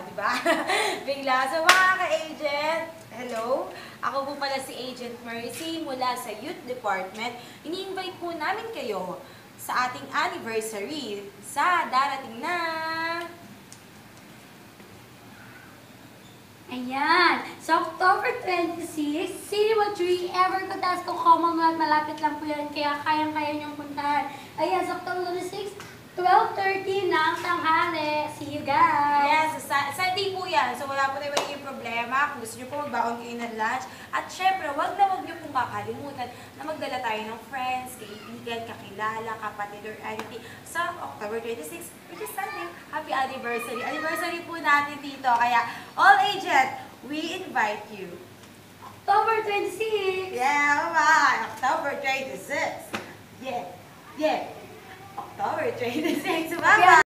di ba? Bigla. So mga ka-agent, hello. Ako po pala si Agent Mercy mula sa Youth Department. Ini-invite po namin kayo sa ating anniversary sa darating na... Ayan. So, October 26, Cinema 3, Ever Cotasco Commonwealth. Malapit lang po yan, kaya kayang-kaya niyong puntahan. Ayan, sa October 26, 12:30 ng tanghali. See you guys! Yes, Sunday po yan. So wala po tayo magiging problema. Kung gusto nyo po magbaon kayo ng lunch. At syempre, wag nyo pong kakalimutan na magdala tayo ng friends, kaibigan, kakilala, kapatid, or anything sa October 26, which is Sunday. Happy anniversary! Anniversary po natin dito. Kaya, all agent, we invite you. October 26! Yeah, bye! October 26! Yeah! Yeah! October 26! Bye-bye!